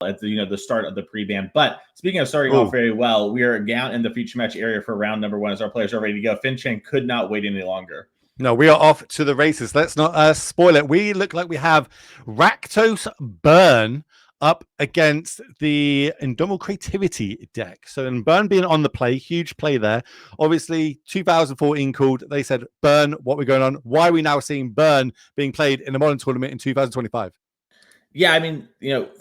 at the start of the pre-ban. But speaking of starting Ooh. off very well, we are down in the feature match area for round number 1 as our players are ready to go. Finchen could not wait any longer. No, we are off to the races. Let's not spoil it. We look like we have Rakdos Burn up against the Indomitable Creativity deck. So, and Burn being on the play, huge play there. Obviously, 2014 called. They said, Burn, what we're going on? Why are we now seeing Burn being played in a modern tournament in 2025? Yeah, I mean,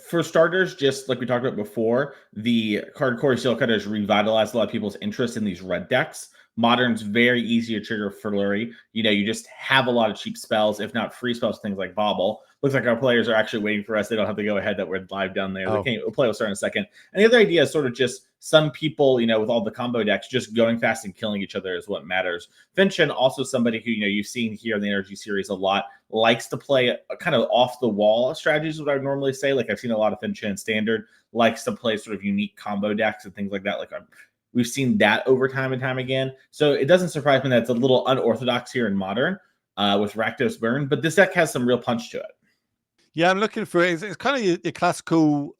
for starters, just like we talked about before, the card Core Seal Cutter has revitalized a lot of people's interest in these red decks. Modern's very easy to trigger Flurry. You just have a lot of cheap spells, if not free spells, things like Bobble. Looks like our players are actually waiting for us. They don't have to go ahead that we're live down there. We'll play will start in a second. And the other idea is sort of just some people, with all the combo decks, just going fast and killing each other is what matters. Finchen, also somebody who, you've seen here in the Energy series a lot, likes to play a kind of off-the-wall strategies, what I would normally say. Like, I've seen a lot of Finchen Standard, likes to play sort of unique combo decks and things like that. Like, we've seen that over time and time again. So it doesn't surprise me that it's a little unorthodox here in Modern with Rakdos Burn, but this deck has some real punch to it. Yeah, I'm looking for it. It's kind of your classical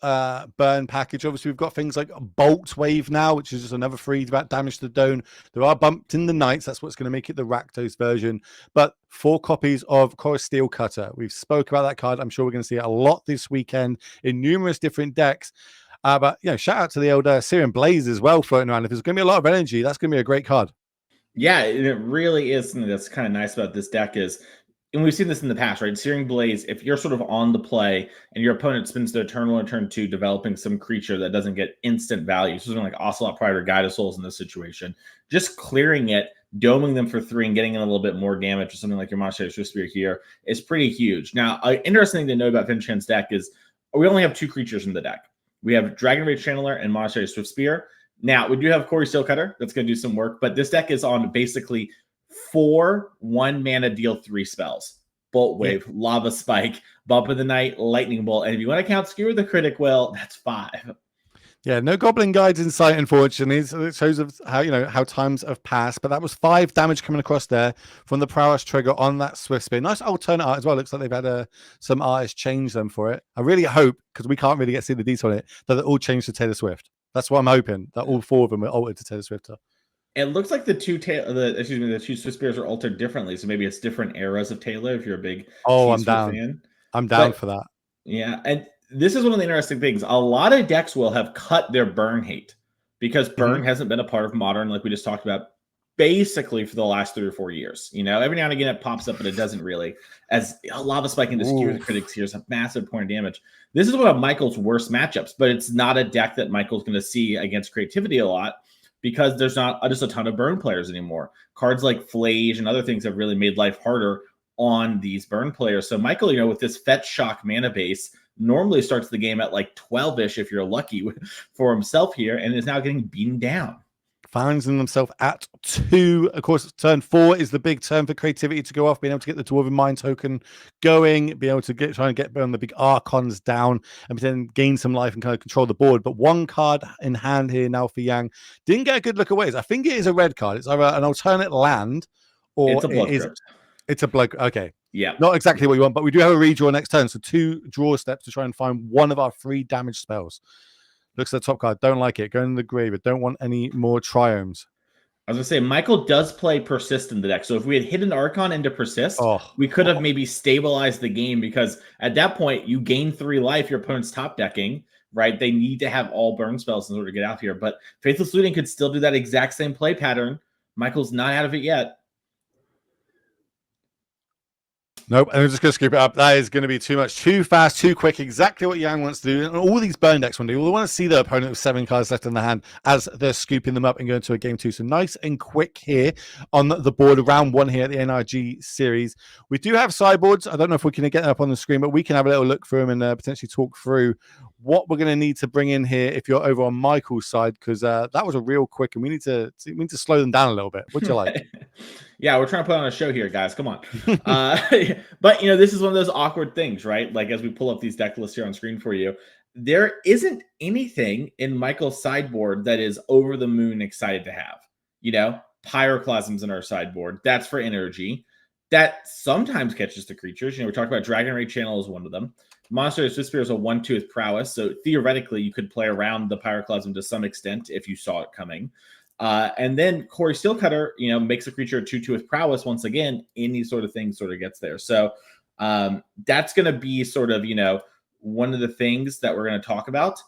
burn package. Obviously, we've got things like Bolt Wave now, which is just another free damage to the dome. There are bumped in the Knights. That's what's going to make it the Rakdos version. But 4 copies of Chorus Steel Cutter. We've spoke about that card. I'm sure we're going to see it a lot this weekend in numerous different decks. But, shout out to the old Syrian Blaze as well floating around. If there's going to be a lot of energy, that's going to be a great card. Yeah, it really is something that's kind of nice about this deck is, and we've seen this in the past, right? Searing Blaze, if you're sort of on the play and your opponent spends their turn 1 or turn 2 developing some creature that doesn't get instant value, so something like Ocelot Pride or Guide of Souls in this situation, just clearing it, doming them for 3 and getting in a little bit more damage or something like your Monastery Swift Spear here is pretty huge. Now, interesting thing to know about Finchen's deck is we only have 2 creatures in the deck. We have Dragon Rage Channeler and Monastery Swift Spear. Now, we do have Corey Steelcutter that's going to do some work, but this deck is on basically 4 1-mana deal 3 spells. Bolt Wave, Lava Spike, Bump of the Night, Lightning Bolt, and if you want to count Skewer the Critic Will, that's 5. Yeah, no Goblin Guides in sight, unfortunately. So it shows how times have passed. But that was 5 damage coming across there from the Prowess trigger on that Swift Spear. Nice alternate art as well. Looks like they've had some artists change them for it. I really hope, because we can't really get to see the detail on it, that it all changed to Taylor Swift. That's what I'm hoping, that all 4 of them are altered to Taylor Swift. It looks like the 2 Swift Spears are altered differently, so maybe it's different eras of Taylor if you're a big I'm down. fan. I'm down for that. Yeah, and this is one of the interesting things. A lot of decks will have cut their burn hate because burn hasn't been a part of Modern, like we just talked about, basically for the last 3 or 4 years. Every now and again it pops up, but it doesn't really. As a Lava Spike into Skewer the Critics here is a massive point of damage. This is one of Michael's worst matchups, but it's not a deck that Michael's going to see against Creativity a lot because there's not just a ton of burn players anymore. Cards like Flage and other things have really made life harder on these burn players. So Michael, with this Fetch Shock mana base, normally starts the game at like 12-ish if you're lucky for himself here, and is now getting beaten down. Finds himself at 2. Of course, turn 4 is the big turn for Creativity to go off, being able to get the Dwarven Mind token going, be able to try and get the big Archons down, and then gain some life and kind of control the board. But 1 card in hand here now for Yang. Didn't get a good look at ways. I think it is a red card. It's either an alternate land or it's a blood crypt. It's a blood. Okay. Yeah. Not exactly what you want, but we do have a redraw next turn. So 2 draw steps to try and find one of our 3 damage spells. Looks at the top card. Don't like it. Go in the grave. But don't want any more Triomes. I was going to say, Michael does play Persist in the deck. So if we had hit an Archon into Persist, we could have maybe stabilized the game because at that point, you gain 3 life, your opponent's top decking, right? They need to have all burn spells in order to get out here. But Faithless Looting could still do that exact same play pattern. Michael's not out of it yet. Nope, I'm just going to scoop it up. That is going to be too much, too fast, too quick. Exactly what Yang wants to do. And all these burn decks want to do. They want to see their opponent with 7 cards left in the hand as they're scooping them up and going to a game 2. So nice and quick here on the board. Round 1 here at the NRG series. We do have sideboards. I don't know if we can get them up on the screen, but we can have a little look through them and potentially talk through what we're going to need to bring in here if you're over on Michael's side, because that was a real quick, and we need to slow them down a little bit. What'd you like? Yeah, we're trying to put on a show here, guys. Come on. But, this is one of those awkward things, right? Like, as we pull up these deck lists here on screen for you, there isn't anything in Michael's sideboard that is over the moon excited to have. Pyroclasm's in our sideboard. That's for energy. that sometimes catches the creatures. We talked about Dragon Rage Channel is one of them. Monster Swift Spear is a 1/2 with prowess, so theoretically you could play around the Pyroclasm to some extent if you saw it coming. And then Corey Steelcutter, makes a creature a 2/2 with prowess. Once again, any sort of thing sort of gets there. So that's going to be sort of, one of the things that we're going to talk about.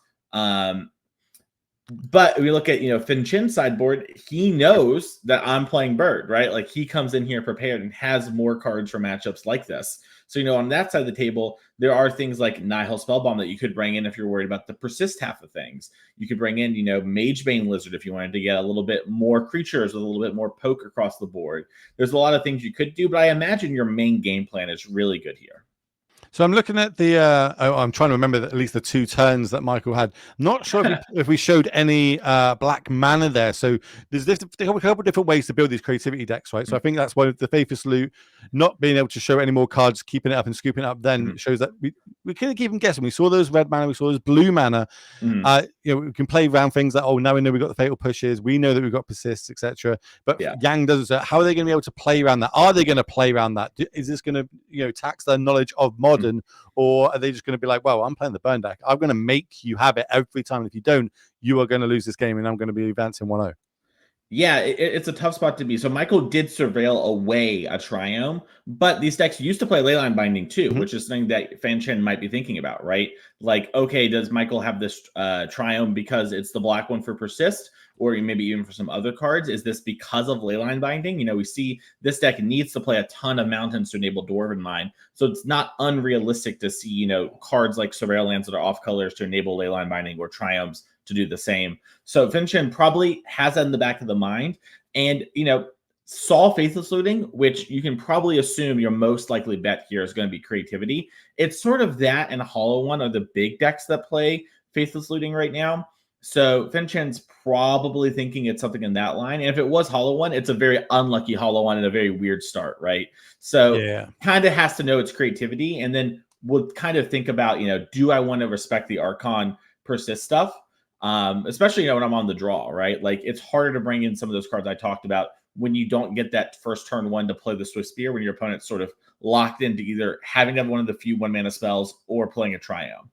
But we look at, Fin Chin's sideboard, he knows that I'm playing Bird, right? Like he comes in here prepared and has more cards for matchups like this. So, on that side of the table, there are things like Nihil Spellbomb that you could bring in if you're worried about the persist half of things. You could bring in, Magebane Lizard if you wanted to get a little bit more creatures with a little bit more poke across the board. There's a lot of things you could do, but I imagine your main game plan is really good here. So I'm looking at the. I'm trying to remember at least the 2 turns that Michael had. Not sure if we showed any black mana there. So there's a couple of different ways to build these creativity decks, right? So I think that's why the Faithless Loot not being able to show any more cards, keeping it up and scooping it up, then shows that we couldn't keep them guessing. We saw those red mana, we saw those blue mana. We can play around things like, now we know we've got the fatal pushes, we know that we've got persists, etc. But Yang doesn't. How are they going to be able to play around that? Are they going to play around that? Is this going to tax their knowledge of modern? Or are they just going to be like, well, I'm playing the burn deck, I'm going to make you have it every time. If you don't, you are going to lose this game and I'm going to be advancing 1-0. Yeah, it's a tough spot to be. So Michael did surveil away a Triome, but these decks used to play Leyline Binding too, which is something that Fan Chen might be thinking about, right? Like, okay, does Michael have this Triome because it's the black one for persist, or maybe even for some other cards? Is this because of Leyline Binding? We see this deck needs to play a ton of mountains to enable Dwarven Mine, so it's not unrealistic to see, cards like Surveil Lands that are off colors to enable Leyline Binding or Triomes to do the same. So Fin Chen probably has that in the back of the mind, and saw Faithless Looting, which you can probably assume your most likely bet here is going to be creativity. It's sort of that and Hollow One are the big decks that play Faithless Looting right now. So Fin Chen's probably thinking it's something in that line. And if it was Hollow One, it's a very unlucky Hollow One and a very weird start, right? So kind of has to know its creativity, and then we'll kind of think about, do I want to respect the Archon persist stuff? Especially when I'm on the draw, right? Like it's harder to bring in some of those cards I talked about when you don't get that first turn one to play the Swift Spear, when your opponent's sort of locked into either having to have one of the few 1-mana spells or playing a Triome.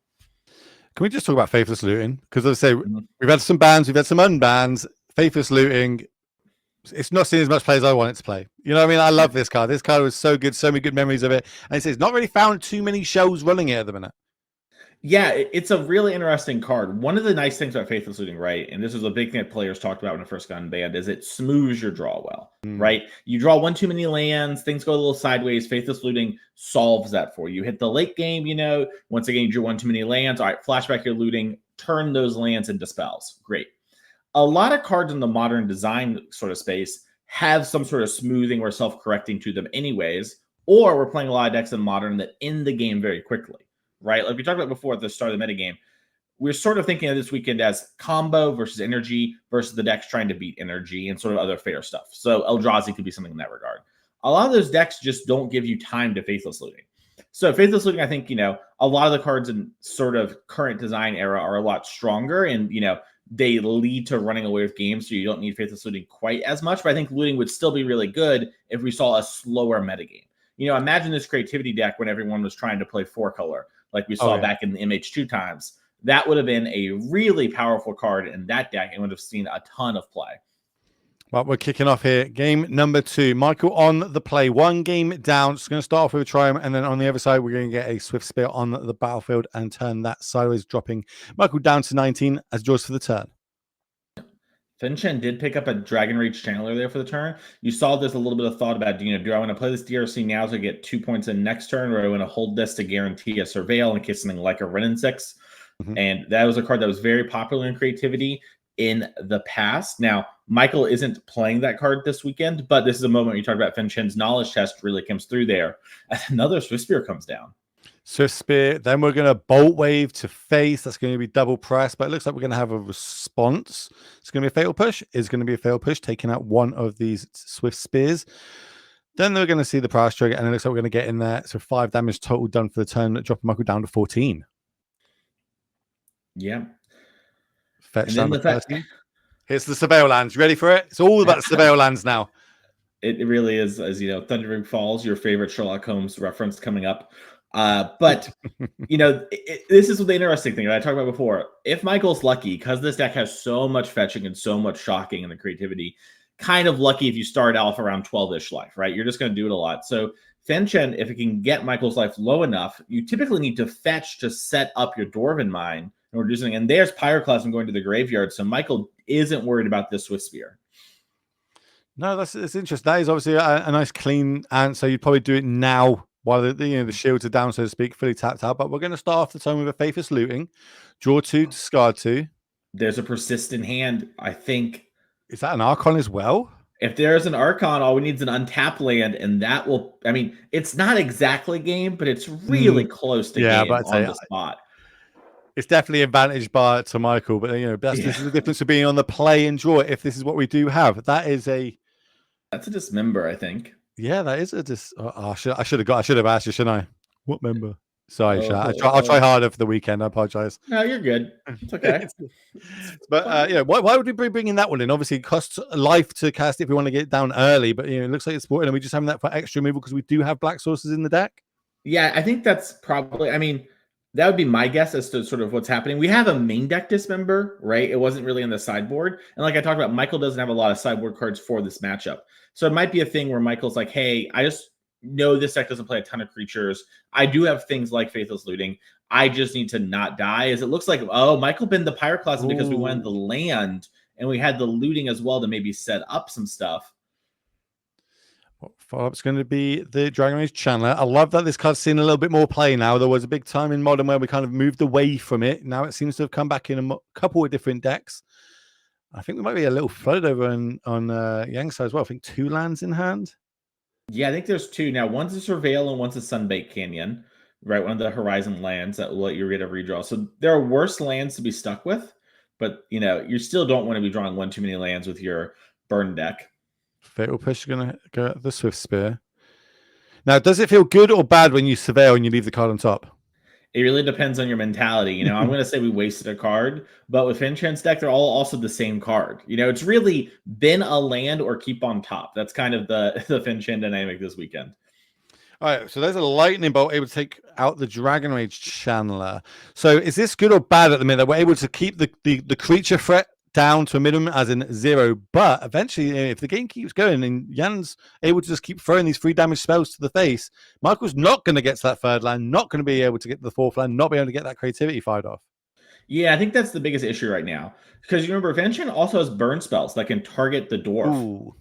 Can we just talk about Faithless Looting? Because as I say, we've had some bans, we've had some unbans. Faithless Looting, it's not seen as much play as I want it to play. You know what I mean? I love this card. This card was so good, so many good memories of it. And it's not really found too many shells running it at the minute. Yeah, it's a really interesting card. One of the nice things about Faithless Looting, right, and this is a big thing that players talked about when it first got banned, is it smooths your draw well, right? You draw one too many lands, things go a little sideways. Faithless Looting solves that for you. You hit the late game, once again, you drew one too many lands. All right, flashback your looting, turn those lands into spells. Great. A lot of cards in the modern design sort of space have some sort of smoothing or self-correcting to them anyways, or we're playing a lot of decks in modern that end the game very quickly. Right? Like we talked about before at the start of the metagame, we're sort of thinking of this weekend as combo versus energy versus the decks trying to beat energy and sort of other fair stuff. So Eldrazi could be something in that regard. A lot of those decks just don't give you time to Faithless Looting. So Faithless Looting, I think, a lot of the cards in sort of current design era are a lot stronger, and, they lead to running away with games, so you don't need Faithless Looting quite as much. But I think looting would still be really good if we saw a slower metagame. Imagine this creativity deck when everyone was trying to play 4-color, like we saw back in the MH2 times. That would have been a really powerful card in that deck and would have seen a ton of play. Well, we're kicking off here. Game number 2. Michael on the play. 1 game down. Just going to start off with a Triumph, and then on the other side, we're going to get a Swift Spear on the battlefield and turn that sideways, dropping Michael down to 19 as draws for the turn. Fin Chen did pick up a Dragon Rage Channeler there for the turn. You saw there's a little bit of thought about, do I want to play this DRC now to get 2 points in next turn, or do I want to hold this to guarantee a Surveil in case something like a Renin 6? And that was a card that was very popular in creativity in the past. Now, Michael isn't playing that card this weekend, but this is a moment where you talk about Fin Chen's knowledge test really comes through there. Another Swift Spear comes down. Swift Spear. Then we're going to Bolt Wave to face. That's going to be double press, but it looks like we're going to have a response. It's going to be a Fatal Push. It's going to be a Fatal Push, taking out one of these Swift Spears. Then they're going to see the price trigger, and it looks like we're going to get in there. So 5 damage total done for the turn, dropping Michael down to 14. Yeah. Fetch down to 30. Here's the Surveil Lands. You ready for it? It's all about the Surveil Lands now. It really is, as you know, Thundering Falls, your favorite Sherlock Holmes reference coming up. But this is the interesting thing that I talked about before. If Michael's lucky, because this deck has so much fetching and so much shocking in the creativity, kind of lucky if you start off around 12-ish life, right? You're just going to do it a lot. So Fenchen, if it can get Michael's life low enough, you typically need to fetch to set up your Dwarven Mine in order to do something. And there's Pyroclasm going to the graveyard, so Michael isn't worried about this Swift Spear. No, that's interesting. That is obviously a nice clean answer. You'd probably do it now while the shields are down, so to speak, fully tapped out. But we're going to start off the turn with a Faithless Looting. Draw 2, discard 2. There's a Persistent Hand, I think. Is that an Archon as well? If there's an Archon, all we need is an untapped land, and that will, I mean, it's not exactly game, but it's really close to game on the spot. It's definitely advantage bar to Michael, but this is the difference of being on the play and draw. If this is what we do have, that's a dismember, I think. Yeah, that is a I should have asked you, shouldn't I? What member? Sorry, I'll try harder for the weekend. I apologize. No, you're good. It's okay. But why would we be bringing that one in? Obviously, it costs life to cast it if we want to get it down early. But it looks like it's important, and we just having that for extra removal because we do have black sources in the deck. Yeah, I think that's probably. I mean, that would be my guess as to sort of what's happening. We have a main deck dismember, right? It wasn't really on the sideboard, and like I talked about, Michael doesn't have a lot of sideboard cards for this matchup, so it might be a thing where Michael's like, "Hey, I just." No, this deck doesn't play a ton of creatures. I do have things like Faithless Looting. I just need to not die. As it looks like, Michael binned the Pyroclasm because we wanted the land and we had the looting as well to maybe set up some stuff. Follow-up's going to be the Dragon Rage Channeler. I love that this card's seen a little bit more play now. There was a big time in Modern where we kind of moved away from it. Now it seems to have come back in a couple of different decks. I think we might be a little flooded over on Yang's side as well. I think 2 lands in hand. Yeah, I think there's 2 now. One's a Surveil and one's a Sunbaked Canyon, right? One of the Horizon lands that will let you get a redraw. So there are worse lands to be stuck with, but you still don't want to be drawing one too many lands with your burn deck. Fatal Push is going to go at the Swift Spear. Now, does it feel good or bad when you Surveil and you leave the card on top? It really depends on your mentality. I'm going to say we wasted a card, but with Fenchen's deck, they're all also the same card. It's really bin a land or keep on top. That's kind of the Fenchen dynamic this weekend. All right, so there's a Lightning Bolt able to take out the Dragon Rage Channeler. So is this good or bad at the minute? We're able to keep the creature threat down to a minimum, as in 0, but eventually, if the game keeps going and Jan's able to just keep throwing these 3 damage spells to the face, Michael's not going to get to that 3rd land, not going to be able to get to the 4th land, not be able to get that creativity fired off. Yeah, I think that's the biggest issue right now, because you remember Fenchen also has burn spells that can target the dwarf. Ooh.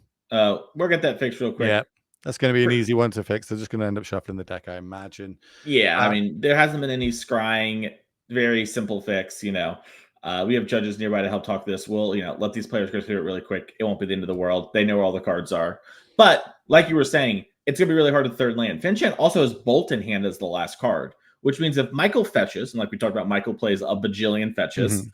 We'll get that fixed real quick. Yeah, that's going to be an easy one to fix. They're just going to end up shuffling the deck, I imagine. Yeah, I mean, there hasn't been any scrying. Very simple fix, we have judges nearby to help talk this. We'll, let these players go through it really quick. It won't be the end of the world. They know where all the cards are. But like you were saying, it's going to be really hard with 3rd land. Fenchen also has Bolt in hand as the last card, which means if Michael fetches, and like we talked about, Michael plays a bajillion fetches,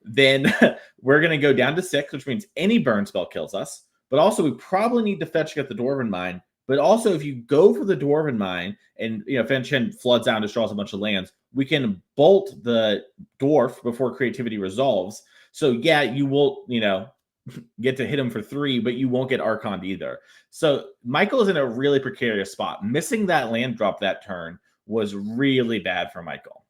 then we're going to go down to 6, which means any burn spell kills us. But also we probably need to fetch to get the Dwarven Mine. But also if you go for the Dwarven Mine and, Fenchen floods out and destroys a bunch of lands, we can bolt the dwarf before creativity resolves. So yeah, you will, get to hit him for 3, but you won't get Archon either. So Michael is in a really precarious spot. Missing that land drop that turn was really bad for Michael.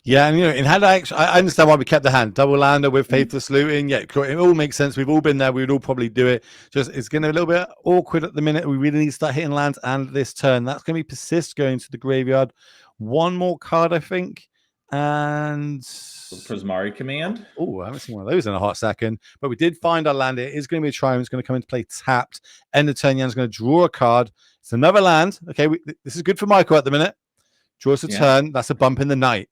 Yeah, and in hand, I understand why we kept the hand. Double lander with Faithless Looting. Yeah, it all makes sense. We've all been there. We would all probably do it. Just it's getting a little bit awkward at the minute. We really need to start hitting lands and this turn. That's going to be Persist going to the graveyard. One more card, I think. And Prismari Command. Oh, I haven't seen one of those in a hot second. But we did find our land. It is going to be a Triumph. It's going to come into play tapped. End of turn, Jan's going to draw a card. It's another land. Okay, this is good for Michael at the minute. Draws a turn. That's a Bump in the Night.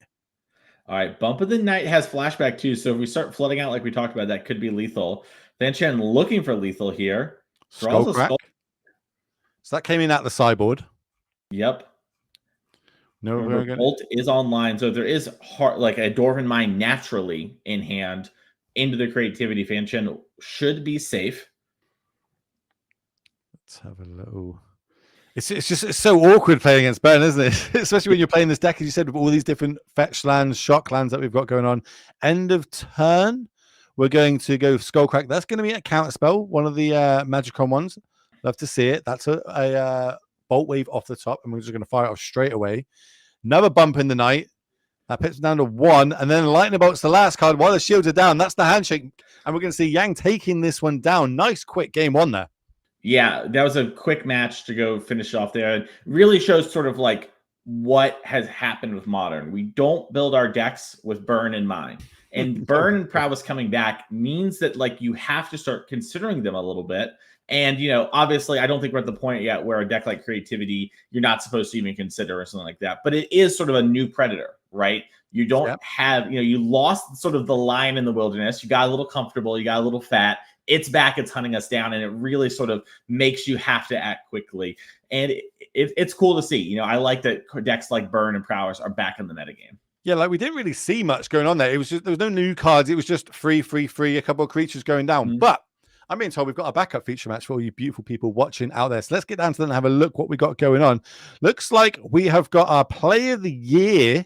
All right, Bump of the Night has flashback too, so if we start flooding out like we talked about, that could be lethal. Fenchen looking for lethal here. Skullcrack. So that came in at the sideboard. Yep. No, Bolt is online, so if there is like a Dwarven Mine naturally in hand into the creativity, Fenchen should be safe. Let's have a little. It's so awkward playing against Burn, isn't it? Especially when you're playing this deck, as you said, with all these different fetch lands, shock lands that we've got going on. End of turn, we're going to go Skullcrack. That's going to be a counter spell, one of the Magicron ones. Love to see it. That's a bolt wave off the top, and we're just going to fire it off straight away. Another bump in the night. That puts down to 1, and then lightning bolt's the last card while the shields are down. That's the handshake, and we're going to see Yang taking this one down. Nice quick game 1 there. Yeah, that was a quick match to go finish off there. It really shows sort of like what has happened with Modern. We don't build our decks with Burn in mind. And Burn and Prowess coming back means that like you have to start considering them a little bit. And, you know, obviously, I don't think we're at the point yet where a deck like Creativity, you're not supposed to even consider or something like that. But it is sort of a new predator, right? You don't have, you know, you lost sort of the lion in the wilderness. You got a little comfortable. You got a little fat. It's back. It's hunting us down. And it really sort of makes you have to act quickly. And it's cool to see. You know, I like that decks like Burn and Prowess are back in the metagame. Yeah, like we didn't really see much going on there. It was just, there was no new cards. It was just free, a couple of creatures going down. Mm-hmm. But I'm being told we've got a backup feature match for all you beautiful people watching out there. So let's get down to that and have a look what we got going on. Looks like we have got our Player of the Year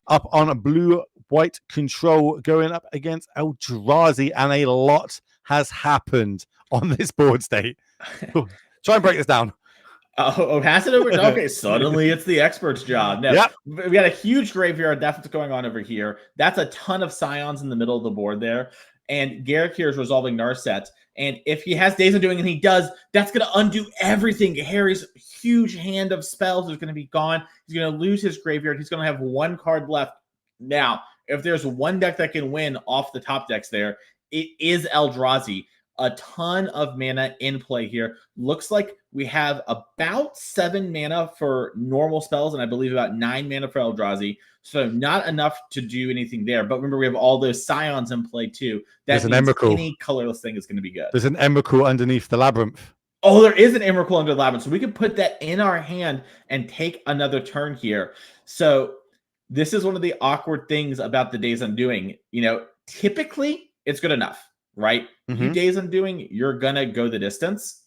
up on a blue-white control going up against Eldrazi, and a lot has happened on this board state. Try and break this down. Oh, has it over? Okay, suddenly it's the expert's job. No, we got a huge graveyard. That's what's going on over here. That's a ton of Scions in the middle of the board there. And Garrick here is resolving Narset. And if he has Days Undoing, and he does, that's going to undo everything. Harry's huge hand of spells is going to be gone. He's going to lose his graveyard. He's going to have 1 card left. Now, if there's one deck that can win off the top decks there, it is Eldrazi. A ton of mana in play here. Looks like we have about 7 mana for normal spells, and I believe about 9 mana for Eldrazi. So not enough to do anything there. But remember, we have all those Scions in play too. That means any colorless thing is going to be good. There's an Emrakul underneath the Labyrinth. Oh, there is an Emrakul under the Labyrinth. So we can put that in our hand and take another turn here. So this is one of the awkward things about the Days Undoing. You know, typically it's good enough, right? You Days Undoing, you're going to go the distance.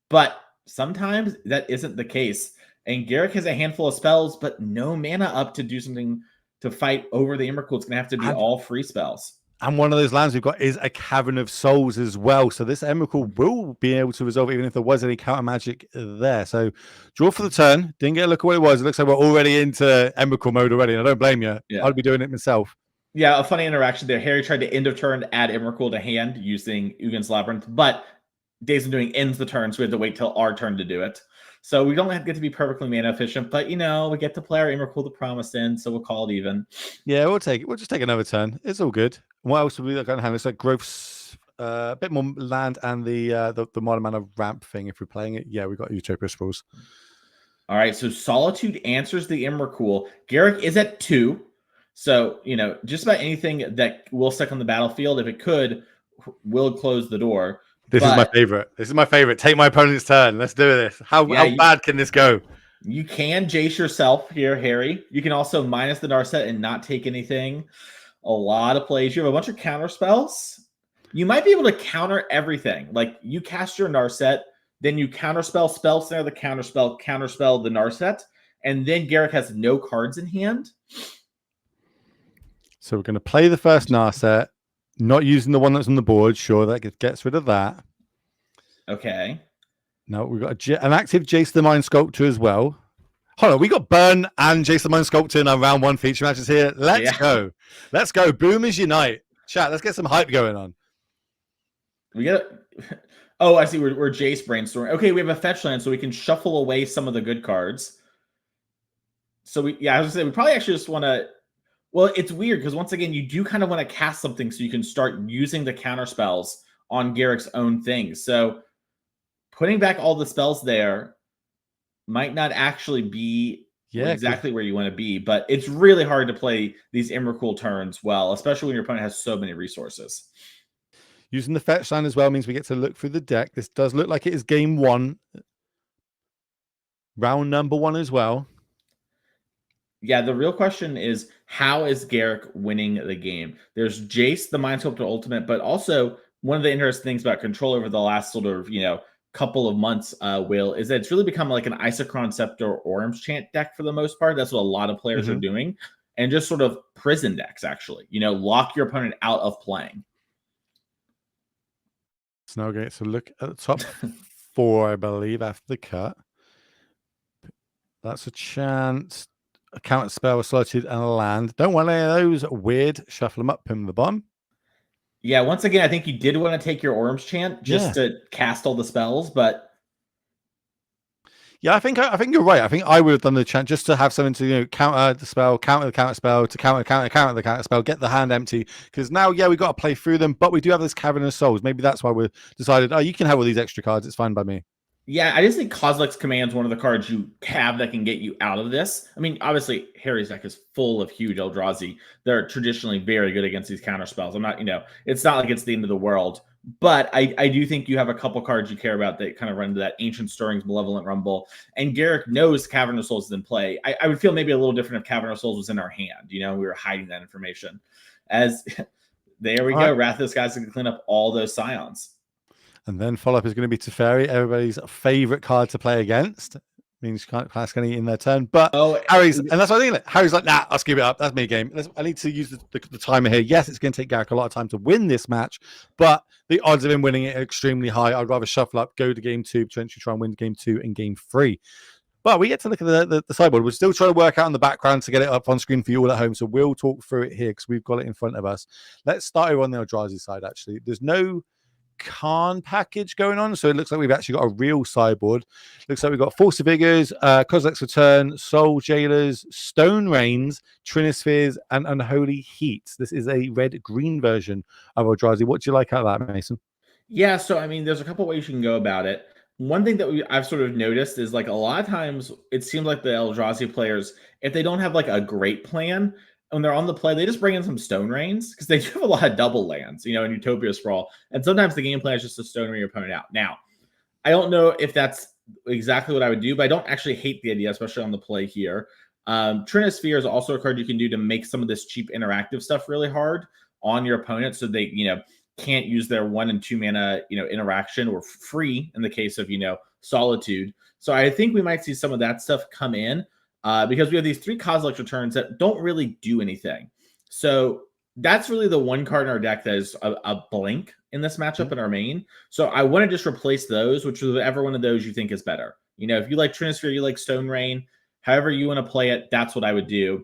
But sometimes that isn't the case. And Garrick has a handful of spells, but no mana up to do something to fight over the Emrakul. It's going to have to be all free spells. And one of those lands we've got is a Cavern of Souls as well. So this Emrakul will be able to resolve even if there was any counter magic there. So draw for the turn. Didn't get a look at what it was. It looks like we're already into Emrakul mode already. And I don't blame you. Yeah. I'd be doing it myself. Yeah, a funny interaction there. Harry tried to end of turn add Emrakul to hand using Ugin's Labyrinth, but Days Undoing ends the turn, so we have to wait till our turn to do it. So we don't get to be perfectly mana efficient, but, you know, we get to play our Emrakul the Promise in, so we'll call it even. Yeah, we'll take it. We'll just take another turn. It's all good. What else will we look at hand? It's like growths, a bit more land, and the modern mana ramp thing. If we're playing it, yeah, we've got Utopia Spools. All right, so Solitude answers the Emrakul. Garrick is at 2. So, you know, just about anything that will stick on the battlefield, if it could, will close the door. This is my favorite. This is my favorite. Take my opponent's turn. Let's do this. How bad can this go? You can Jace yourself here, Harry. You can also minus the Narset and not take anything. A lot of plays. You have a bunch of counter spells. You might be able to counter everything. Like you cast your Narset, then you counterspell, spell snare the counterspell the Narset, and then Garrick has no cards in hand. So we're going to play the first Narset. Not using the one that's on the board. Sure, that gets rid of that. Okay. No, we've got an active Jace the Mind Sculptor as well. Hold on, we got Burn and Jace the Mind Sculptor in our round 1 feature matches here. Let's go. Let's go. Boomers unite. Chat, let's get some hype going on. We get Oh, I see. We're Jace brainstorming. Okay, we have a fetch land, so we can shuffle away some of the good cards. So I was gonna say we probably actually just want to. Well, it's weird because once again, you do kind of want to cast something so you can start using the counter spells on Garrick's own things. So putting back all the spells there might not actually be exactly where you want to be, but it's really hard to play these Emrakul turns well, especially when your opponent has so many resources. Using the fetch land as well means we get to look through the deck. This does look like it is game 1. Round number 1 as well. Yeah, the real question is, how is Garrick winning the game? There's Jace, the Mind Sculptor Ultimate, but also one of the interesting things about Control over the last sort of, couple of months, Will, is that it's really become like an Isochron Scepter or Orim's Deck for the most part. That's what a lot of players are doing. And just sort of prison decks, actually. Lock your opponent out of playing. So now we get to look at the top 4, I believe, after the cut. That's a chance. A counter spell, Solitude, and a land. Don't want any of those. Weird. Shuffle them up, pin them at the bottom. Yeah, once again, I think you did want to take your Orange Chant just to cast all the spells, but yeah, I think you're right. I think I would have done the chant just to have something to counter the spell, counter the counter spell, to counter the counter spell, get the hand empty. Because now, yeah, we got to play through them, but we do have this Cavern of Souls. Maybe that's why we decided, oh, you can have all these extra cards. It's fine by me. yeah, I just think Kozilek's Command is one of the cards you have that can get you out of this. I mean, obviously, Harry's deck is full of huge Eldrazi. They're traditionally very good against these counter spells. I'm not, it's not like it's the end of the world. But I do think you have a couple cards you care about that kind of run into that Ancient Stirrings, Malevolent Rumble. And Garrick knows Cavern of Souls is in play. I would feel maybe a little different if Cavern of Souls was in our hand. We were hiding that information. As there we go. Wrath of the Skies can clean up all those Scions. And then follow-up is going to be Teferi, everybody's favorite card to play against. Means you can't class any in their turn. But Harry's, and that's what I think. Harry's like, nah, I'll skip it up. That's me game. I need to use the timer here. Yes, it's going to take Garrick a lot of time to win this match, but the odds of him winning it are extremely high. I'd rather shuffle up, go to game 2, potentially try and win game 2 and game 3. But we get to look at the sideboard. We're still trying to work out in the background to get it up on screen for you all at home. So we'll talk through it here because we've got it in front of us. Let's start over on the Eldrazi side, actually. There's no Khan package going on, so it looks like we've actually got a real sideboard. Looks like we've got Force of Vigors, Kozilek's Return, Soul Jailers, Stone Rains, Trinispheres, and Unholy Heat. This is a red-green version of Eldrazi. What do you like out of that, Mason? Yeah, so I mean, there's a couple ways you can go about it. One thing that I've sort of noticed is like a lot of times it seems like the Eldrazi players, if they don't have like a great plan, when they're on the play, they just bring in some Stone Rains because they do have a lot of double lands, in Utopia Sprawl. And sometimes the game plan is just to Stone Rain your opponent out. Now, I don't know if that's exactly what I would do, but I don't actually hate the idea, especially on the play here. Trinisphere is also a card you can do to make some of this cheap interactive stuff really hard on your opponent so they, can't use their 1 and 2 mana, interaction, or free in the case of, Solitude. So I think we might see some of that stuff come in. Because we have these 3 Kozilek returns that don't really do anything. So that's really the one card in our deck that is a blink in this matchup in our main. So I want to just replace those, whichever one of those you think is better. If you like Trinisphere, you like Stone Rain, however you want to play it, that's what I would do.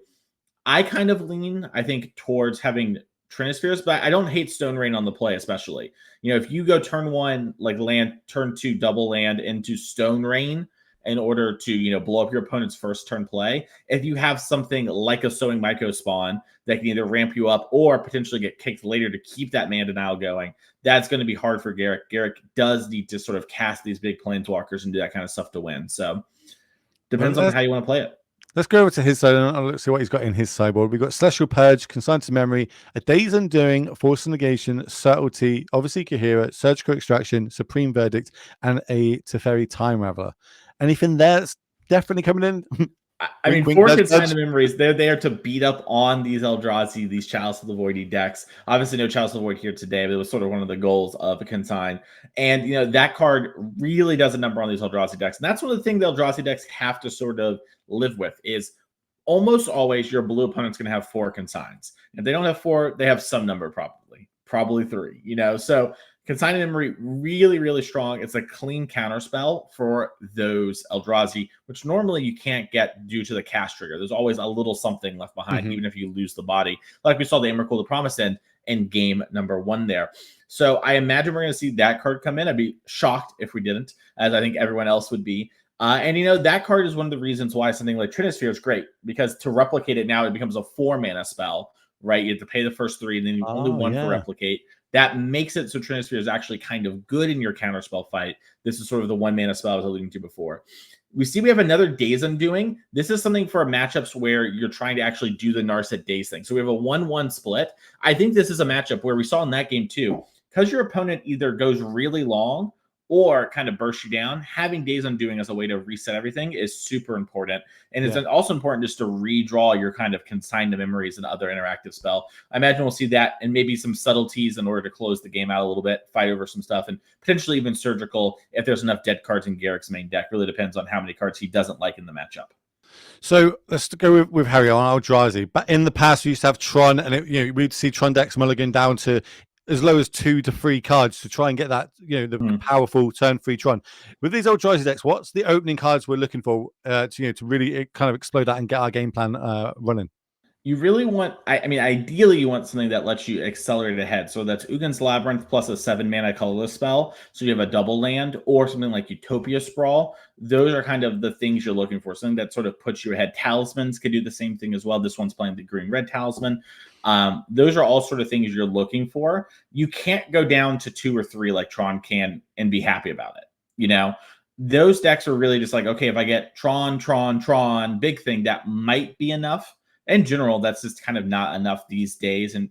I kind of lean, I think, towards having Trinispheres, but I don't hate Stone Rain on the play, especially. If you go turn 1, like land, turn 2, double land into Stone Rain, in order to, blow up your opponent's first turn play. If you have something like a Sowing Myco spawn that can either ramp you up or potentially get kicked later to keep that mana denial going, that's going to be hard for Garrick. Garrick does need to sort of cast these big planeswalkers and do that kind of stuff to win. So depends on how you want to play it. Let's go over to his side and let's see what he's got in his sideboard. We've got Celestial Purge, Consigned to Memory, A Day's Undoing, Force Negation, Subtlety, obviously Kahira, Surgical Extraction, Supreme Verdict, and a Teferi Time Raveler. Anything there that's definitely coming in? I mean, for Consigned to Memories, they're there to beat up on these Eldrazi, these Chalice of the Void decks. Obviously, no Chalice of the Void here today, but it was sort of one of the goals of a Consign. And, that card really does a number on these Eldrazi decks. And that's one of the things the Eldrazi decks have to sort of live with is almost always your blue opponent's going to have 4 Consigns. If they don't have 4, they have some number probably 3, So Consigned Memory, really, really strong. It's a clean counter spell for those Eldrazi, which normally you can't get due to the cast trigger. There's always a little something left behind, even if you lose the body. Like we saw the Emrakul the Promised End in game number 1 there. So I imagine we're going to see that card come in. I'd be shocked if we didn't, as I think everyone else would be. And, that card is one of the reasons why something like Trinisphere is great, because to replicate it now, it becomes a 4 mana spell, right? You have to pay the first 3, and then you only 1 for replicate. That makes it so Trinisphere is actually kind of good in your counterspell fight. This is sort of the 1 mana spell I was alluding to before. We see we have another Days Undoing. This is something for matchups where you're trying to actually do the Narset Days thing. So we have a 1-1 split. I think this is a matchup where we saw in that game too, because your opponent either goes really long or kind of bursts you down, having Days Undoing as a way to reset everything is super important. And it's also important just to redraw your kind of Consigned to Memories and other interactive spell. I imagine we'll see that and maybe some subtleties in order to close the game out a little bit, fight over some stuff, and potentially even Surgical if there's enough dead cards in Garrick's main deck. Really depends on how many cards he doesn't like in the matchup. So let's go with Harry on Eldrazi. But in the past, we used to have Tron, and we'd see Tron decks mulligan down to as low as 2 to 3 cards to try and get that, the powerful turn 3 Tron. With these Eldrazi decks, what's the opening cards we're looking for to really kind of explode that and get our game plan running? You really want, I mean, ideally you want something that lets you accelerate ahead. So that's Ugin's Labyrinth plus a 7-mana colorless spell. So you have a double land, or something like Utopia Sprawl. Those are kind of the things you're looking for. Something that sort of puts you ahead. Talismans could do the same thing as well. This one's playing the green-red talisman. Those are all sort of things you're looking for. You can't go down to 2 or 3 like Tron can and be happy about it. Those decks are really just like, okay, if I get Tron, big thing, that might be enough. In general, that's just kind of not enough these days in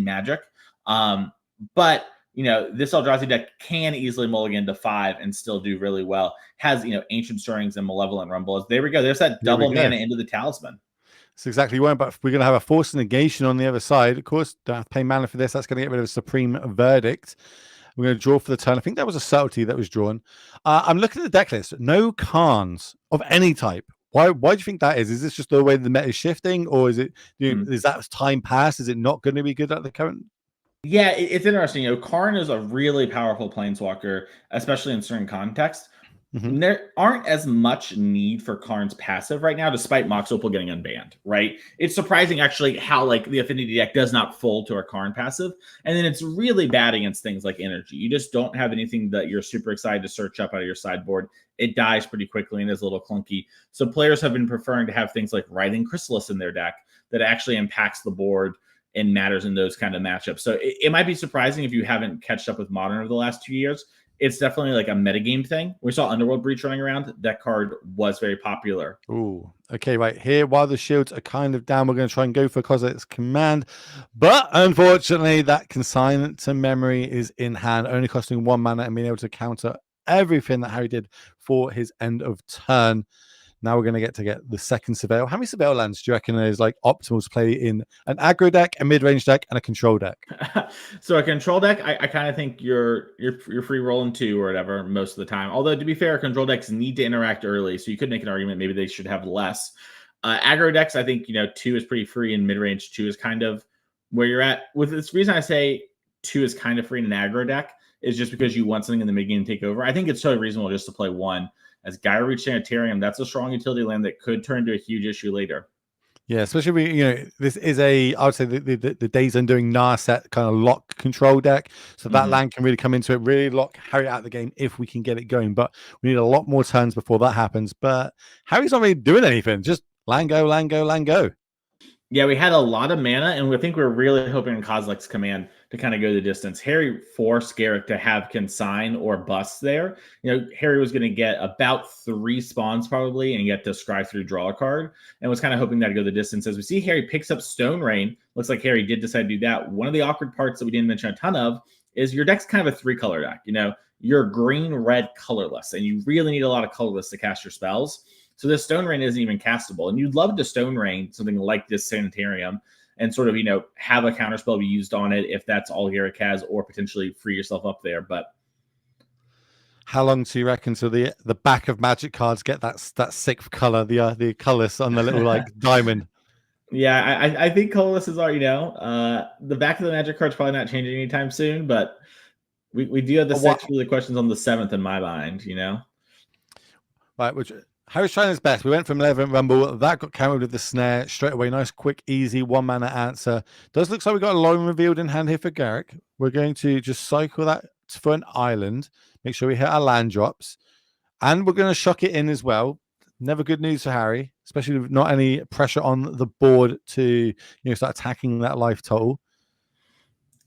Magic. But this Eldrazi deck can easily mulligan to 5 and still do really well. Has Ancient Stirrings and Malevolent Rumble. There we go. There's that double mana into the talisman. That's exactly right. But we're going to have a Force Negation on the other side. Of course, don't have to pay mana for this. That's going to get rid of a Supreme Verdict. We're going to draw for the turn. I think that was a subtlety that was drawn. I'm looking at the deck list. No Karns of any type. Why do you think that is? Is this just the way the meta is shifting, or is it is that time past? Is it not going to be good at the current? Yeah, it's interesting. Karn is a really powerful planeswalker, especially in certain contexts. There aren't as much need for Karn's passive right now, despite Mox Opal getting unbanned, right? It's surprising, actually, how the Affinity deck does not fold to a Karn passive. And then it's really bad against things like Energy. You just don't have anything that you're super excited to search up out of your sideboard. It dies pretty quickly and is a little clunky. So players have been preferring to have things like Writhing Chrysalis in their deck that actually impacts the board and matters in those kind of matchups. So it might be surprising if you haven't catched up with Modern over the last 2 years. It's definitely like a metagame thing. We saw Underworld Breach running around. That card was very popular. Ooh, okay, right here. While the shields are kind of down, we're going to try and go for Kozilek's Command. But unfortunately, that Consignment to Memory is in hand, only costing 1 mana and being able to counter everything that Harry did for his end of turn. Now we're going to get the second Surveil. How many Surveil lands do you reckon is optimal to play in an aggro deck, a mid-range deck, and a control deck? So a control deck, I kind of think you're free rolling 2 or whatever most of the time. Although, to be fair, control decks need to interact early, so you could make an argument maybe they should have less. Aggro decks, I think 2 is pretty free, and mid-range 2 is kind of where you're at. With this reason I say 2 is kind of free in an aggro deck is just because you want something in the mid-game to take over. I think it's totally reasonable just to play 1. As Gyro Reach Sanitarium, that's a strong utility land that could turn into a huge issue later. Yeah, especially this is I would say the Days Undoing Narset kind of lock control deck, so that land can really come into it, really lock Harry out of the game if we can get it going. But we need a lot more turns before that happens. But Harry's not really doing anything; just land go, land go, land go. Yeah, we had a lot of mana, and we think we're really hoping in Kozilek's Command to kind of go the distance. Harry forced Garrick to have Consign or Bust there. Harry was going to get about 3 spawns probably and get to scry through, draw a card, and was kind of hoping that to go the distance. As we see, Harry picks up Stone Rain. Looks like Harry did decide to do that. One of the awkward parts that we didn't mention a ton of is your deck's kind of a 3-color deck. You're green, red, colorless, and you really need a lot of colorless to cast your spells. So this Stone Rain isn't even castable. And you'd love to Stone Rain something like this Sanitarium and sort of, have a counterspell be used on it if that's all Garrick has, or potentially free yourself up there. But how long do you reckon till the back of Magic cards get that 6th color, the colorless on the little diamond? Yeah, I think colorless is all, the back of the Magic card's probably not changing anytime soon, but we do have the 6 really questions on the 7th in my mind, Right, which Harry's trying his best. We went from Malevolent Rumble. That got carried with the snare straight away. Nice, quick, easy 1 mana answer. Does look like we got a Loam revealed in hand here for Garrick. We're going to just cycle that for an island. Make sure we hit our land drops. And we're going to shock it in as well. Never good news for Harry, especially with not any pressure on the board to start attacking that life total.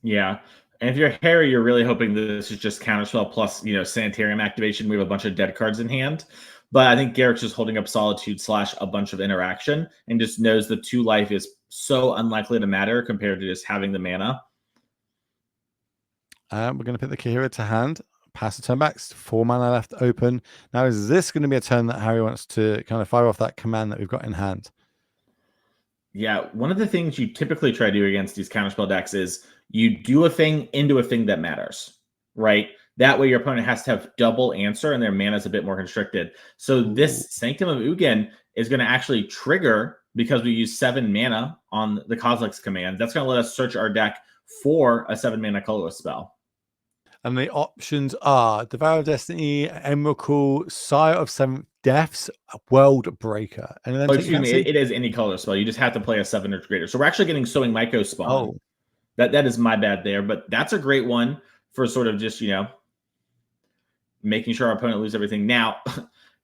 Yeah. And if you're Harry, you're really hoping that this is just counterspell plus, Sanitarium activation. We have a bunch of dead cards in hand. But I think Garrick's just holding up Solitude / a bunch of interaction and just knows the 2 life is so unlikely to matter compared to just having the mana. We're going to put the Kahira to hand. Pass the turn back. 4 mana left open. Now, is this going to be a turn that Harry wants to kind of fire off that command that we've got in hand? Yeah, one of the things you typically try to do against these counterspell decks is you do a thing into a thing that matters, right? That way your opponent has to have double answer and their mana is a bit more constricted. So this Sanctum of Ugin is going to actually trigger because we use 7 mana on the Kozilek's Command. That's going to let us search our deck for a 7-mana colorless spell. And the options are Devour of Destiny, Emrakul, Sire of Seventh Deaths, World Breaker. And then Excuse me, it is any color spell. You just have to play a 7 or greater. So we're actually getting Sowing Myco spawn. Oh. That is my bad there, but that's a great one for sort of just, making sure our opponent loses everything. Now,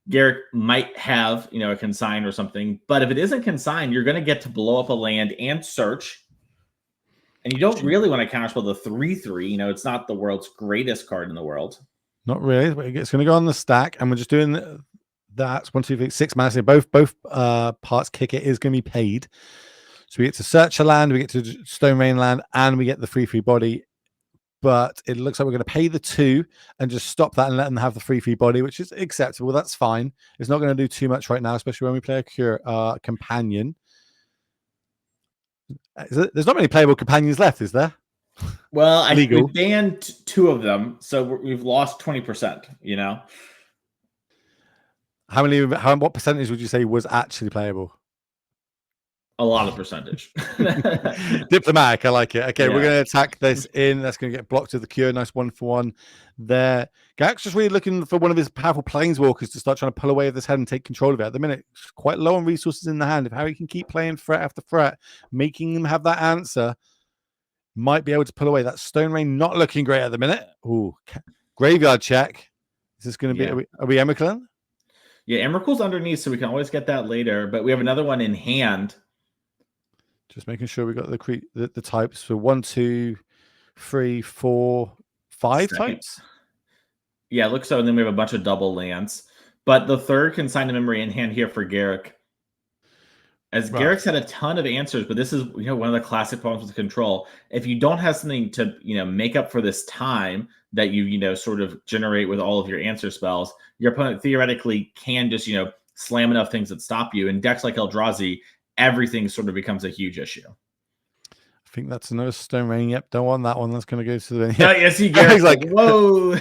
Garrick might have, a consign or something, but if it isn't consign, you're going to get to blow up a land and search. And you don't really want to counterspell the 3/3. It's not the world's greatest card in the world. Not really, but it's going to go on the stack, and we're just doing that. 1, 2, 3, 6 mana. So both parts kick it is going to be paid. So we get to search a land, we get to Stone Rain land, and we get the 3/3 body. But it looks like we're going to pay the 2 and just stop that and let them have the 3/3 body, which is acceptable. That's fine. It's not going to do too much right now, especially when we play a companion. There's not many playable companions left, is there? Well, I think we banned 2 of them, so we've lost 20%. What percentage would you say was actually playable? A lot of percentage. Diplomatic, I like it. Okay, we're going to attack this in. That's going to get blocked with the cure. Nice 1-for-1 there. Gax just really looking for one of his powerful planeswalkers to start trying to pull away with this head and take control of it. At the minute, it's quite low on resources in the hand. If Harry can keep playing threat after threat, making him have that answer, might be able to pull away. That Stone Rain not looking great at the minute. Ooh, graveyard check. Is this going to be? Are we Emrakul? Yeah, Emrakul's underneath, so we can always get that later. But we have another one in hand. Just making sure we got the types for 1, 2, 3, 4, 5 types. Yeah, it looks so. And then we have a bunch of double lands. But the third consign to memory in hand here for Garrick. As Garrick's had a ton of answers, but this is one of the classic problems with control. If you don't have something to make up for this time that you sort of generate with all of your answer spells, your opponent theoretically can just slam enough things that stop you. And decks like Eldrazi, everything sort of becomes a huge issue. I think that's another Stone Rain. Yep, don't want that one. That's going to go to the. Yes, Garrick's like, whoa.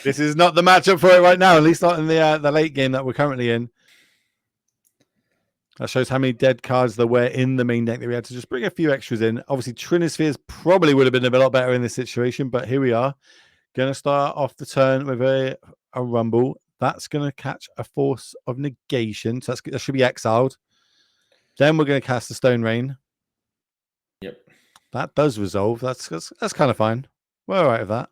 This is not the matchup for it right now. At least not in the late game that we're currently in. That shows how many dead cards there were in the main deck that we had to just bring a few extras in. Obviously, Trinispheres probably would have been a lot better in this situation, but here we are. Going to start off the turn with a Rumble. That's going to catch a Force of Negation. So that should be exiled. Then we're going to cast the Stone Rain. Yep. That does resolve. That's kind of fine. We're all right with that.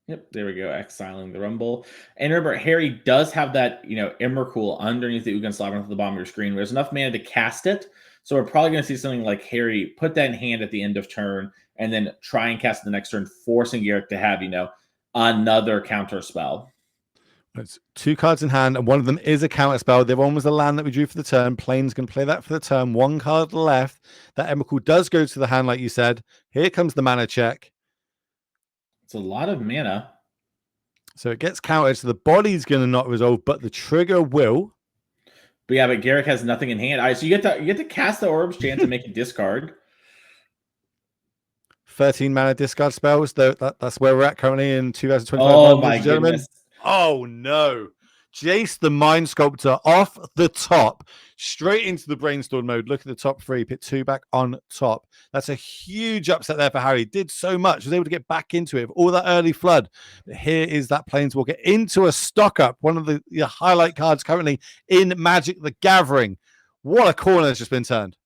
Yep, there we go. Exiling the Rumble. And remember, Harry does have that, Emrakul underneath the Ugin Labyrinth at the bottom of your screen. There's enough mana to cast it. So we're probably going to see something like Harry put that in hand at the end of turn and then try and cast it the next turn, forcing Garrick to have, another counter spell. It's 2 cards in hand, and one of them is a counter spell. The other one was the land that we drew for the turn. Plane's going to play that for the turn. 1 card left. That Emrakul does go to the hand, like you said. Here comes the mana check. It's a lot of mana. So it gets countered. So the body's going to not resolve, but the trigger will. But yeah, but Garrick has nothing in hand. All right, so you get to cast the Orb's Chance and make a discard. 13 mana discard spells. That's where we're at currently in 2025. Oh my goodness. Oh no. Jace the Mind Sculptor off the top, straight into the brainstorm mode. Look at the top 3, put 2 back on top. That's a huge upset there for Harry. Did so much, was able to get back into it with all that early flood. But here is that Planeswalker into a stock up, one of the highlight cards currently in Magic the Gathering. What a corner has just been turned.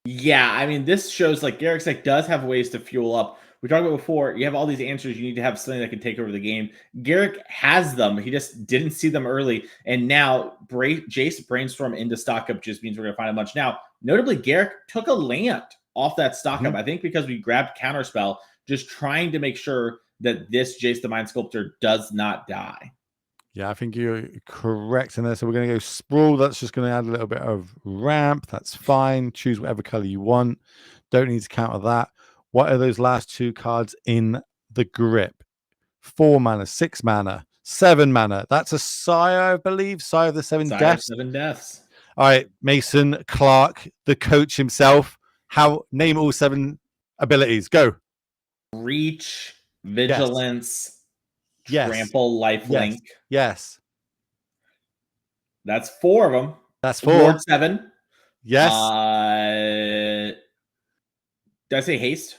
Yeah, I mean, this shows like Garrick's deck does have ways to fuel up. We talked about before, you have all these answers. You need to have something that can take over the game. Garrick has them. He just didn't see them early. And now Jace Brainstorm into stock up just means we're going to find a bunch. Now, notably, Garrick took a land off that stock up. I think because we grabbed Counterspell, just trying to make sure that this Jace the Mind Sculptor does not die. Yeah, I think you're correct in there. So we're going to go Sprawl. That's just going to add a little bit of ramp. That's fine. Choose whatever color you want. Don't need to counter that. What are those last 2 cards in the grip? 4 mana, 6 mana, 7 mana. That's a Sire, I believe. Sire of the 7 Deaths. 7 Deaths. All right, Mason Clark, the coach himself. Name all 7 abilities. Go. Reach, Vigilance, yes. Trample, Lifelink. Yes. That's 4 of them. That's 4. Ward 7. Yes. Did I say haste?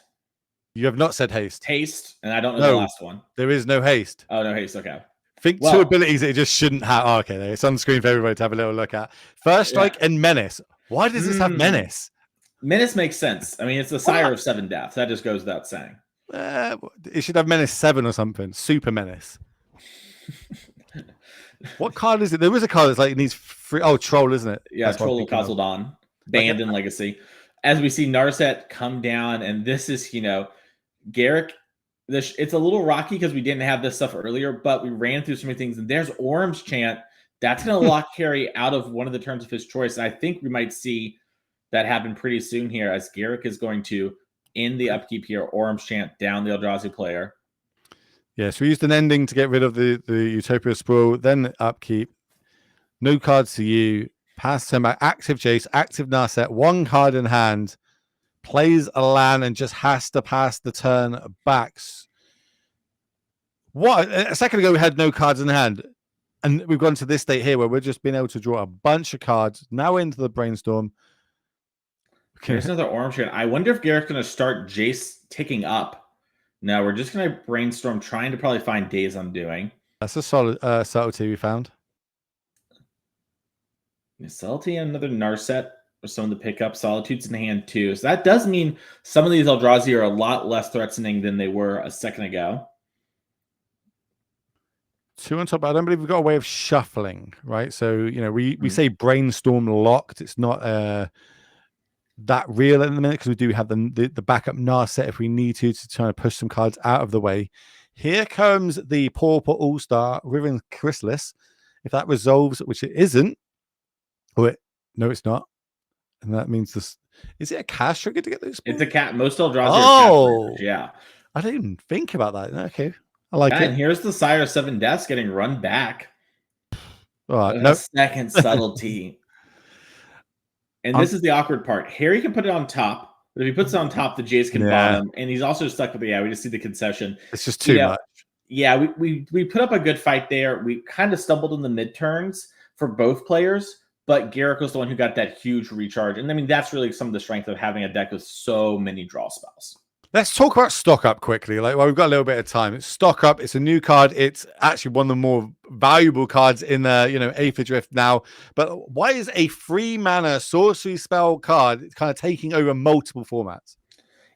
You have not said haste. Haste, and I don't know the No, last one. there is no haste. Oh, no haste. Okay. Think two Well, abilities that it just shouldn't have. Oh, okay, it's on screen for everybody to have a little look at. First Strike and Menace. Why does this have Menace? Menace makes sense. I mean, it's the sire of 7 deaths. That just goes without saying. It should have Menace 7 or something. Super Menace. What card is it? There was a card that's like it needs free. Oh, Troll, isn't it? Yeah, Troll of Kazaldon, banned in Legacy. As we see Narset come down, and this is, Garrick. It's a little rocky because we didn't have this stuff earlier, but we ran through so many things. And there's Orm's Chant. That's going to lock Carry out of one of the turns of his choice. And I think we might see that happen pretty soon here, as Garrick is going to, in the upkeep here, Orm's Chant down the Eldrazi player. Yes, we used an ending to get rid of the Utopia Sprawl, then upkeep. No cards to you. Pass turn back. Active Jace, active Narset, 1 card in hand. Plays a land and just has to pass the turn back. What? A second ago, we had no cards in hand. And we've gone to this state here where we're just being able to draw a bunch of cards. Now into the brainstorm. There's another Orange Chant. I wonder if Garrick's going to start Jace ticking up. No, we're just going to brainstorm, trying to probably find Days Undoing. That's a solid subtlety we found. Subtlety and another Narset or someone to pick up. Solitude's in the hand too. So that does mean some of these Eldrazi are a lot less threatening than they were a second ago. 2 on top. I don't believe we've got a way of shuffling, right? So, we say brainstorm locked. It's not that real in the minute because we do have the backup Narset if we need to try to push some cards out of the way. Here comes the Pauper All-Star Riven Chrysalis. If that resolves, which it isn't. No, it's not. And that means this. Is it a cast trigger to get those? It's a cat. Most Eldrazi are cast triggers, yeah. I didn't even think about that. Okay. I like it. And here's the Sire of 7 Deaths getting run back. No. Second subtlety. And this is the awkward part. Harry can put it on top, but if he puts it on top, the Jace can bottom. And he's also stuck with we just see the concession. It's just too much. Yeah, we put up a good fight there. We kind of stumbled in the mid-turns for both players, but Garrick was the one who got that huge recharge. And I mean, that's really some of the strength of having a deck with so many draw spells. Let's talk about Stock Up quickly. We've got a little bit of time. It's Stock Up. It's a new card. It's actually one of the more valuable cards in the, Aether Drift now. But why is a 3-mana sorcery spell card kind of taking over multiple formats?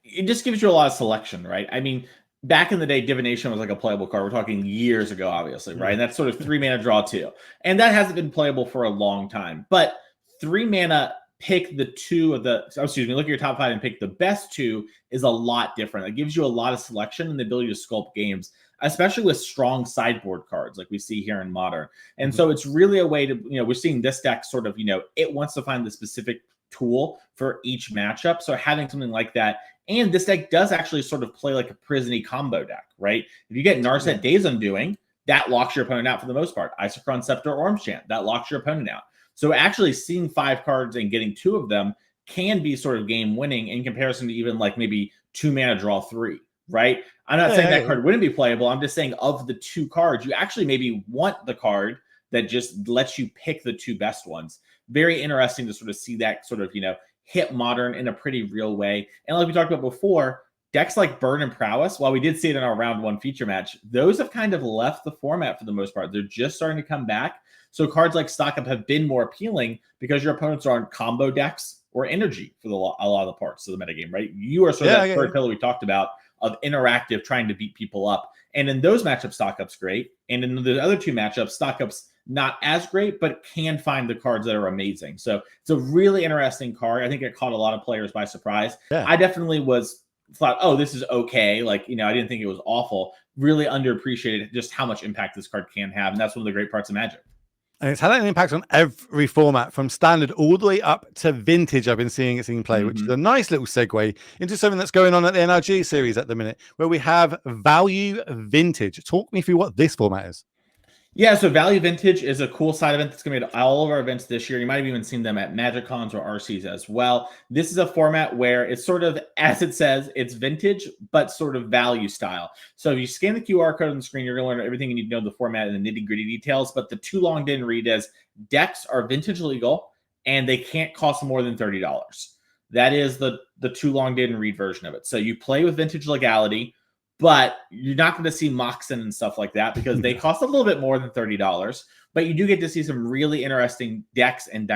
It just gives you a lot of selection, right? I mean, back in the day, Divination was like a playable card. We're talking years ago, obviously, right? And that's sort of 3-mana draw too. And that hasn't been playable for a long time. But 3-mana pick the 2 of the, look at your top 5 and pick the best 2 is a lot different. It gives you a lot of selection and the ability to sculpt games, especially with strong sideboard cards like we see here in Modern. And so it's really a way to, we're seeing this deck sort of, it wants to find the specific tool for each matchup. So having something like that, and this deck does actually sort of play like a prison-y combo deck, right? If you get Narset Days Undoing, that locks your opponent out for the most part. Isochron Scepter or Orm's Chant, that locks your opponent out. So actually seeing 5 cards and getting 2 of them can be sort of game winning in comparison to even like maybe 2-mana draw 3, right? I'm not saying that card wouldn't be playable. I'm just saying of the 2 cards, you actually maybe want the card that just lets you pick the 2 best ones. Very interesting to sort of see that sort of, hit Modern in a pretty real way. And like we talked about before, decks like Burn and Prowess, while we did see it in our round 1 feature match, those have kind of left the format for the most part. They're just starting to come back. So cards like Stock Up have been more appealing because your opponents are on combo decks or energy for a lot of the parts of the metagame, right? You are sort of that third pillar we talked about of interactive, trying to beat people up. And in those matchups, Stock Up's great. And in the other 2 matchups, Stock Up's not as great, but can find the cards that are amazing. So it's a really interesting card. I think it caught a lot of players by surprise. Yeah. I definitely thought, this is okay. I didn't think it was awful. Really underappreciated just how much impact this card can have. And that's one of the great parts of Magic. And it's had an impact on every format from standard all the way up to vintage. I've been seeing it in play, which is a nice little segue into something that's going on at the NRG series at the minute, where we have Value Vintage. Talk me through what this format is. Yeah, so Value Vintage is a cool side event that's going to be at all of our events this year. You might have even seen them at Magic Cons or RCs as well. This is a format where it's sort of, as it says, it's vintage, but sort of value style. So if you scan the QR code on the screen, you're going to learn everything you need to know the format and the nitty-gritty details. But the too long didn't read as decks are vintage legal, and they can't cost more than $30. that is the too long didn't read version of it. So you play with vintage legality, but you're not going to see Moxen and stuff like that because they cost a little bit more than $30. But you do get to see some really interesting decks and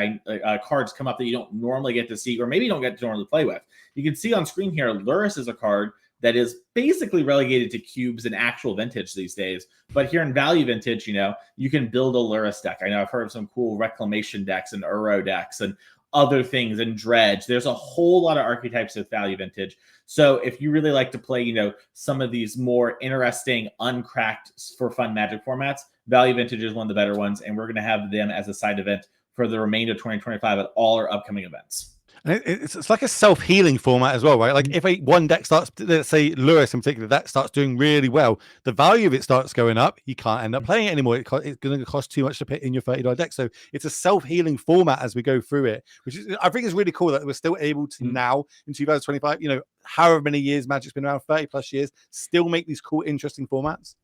cards come up that you don't normally get to see, or maybe you don't get to normally play with. You can see on screen here, Luris is a card that is basically relegated to cubes and actual vintage these days. But here in value vintage, you can build a Luris deck. I know I've heard of some cool reclamation decks and Uro decks and other things and dredge. There's a whole lot of archetypes of value vintage. So if you really like to play, some of these more interesting, uncracked for fun Magic formats, value vintage is one of the better ones. And we're going to have them as a side event for the remainder of 2025 at all our upcoming events. And it's like a self-healing format as well, right? Like if one deck starts, let's say Luris in particular, that starts doing really well, the value of it starts going up, you can't end up playing it anymore. It's going to cost too much to put in your $30 deck. So it's a self-healing format as we go through it, which is, I think is really cool that we're still able to now in 2025, however many years Magic's been around, 30 plus years, still make these cool, interesting formats.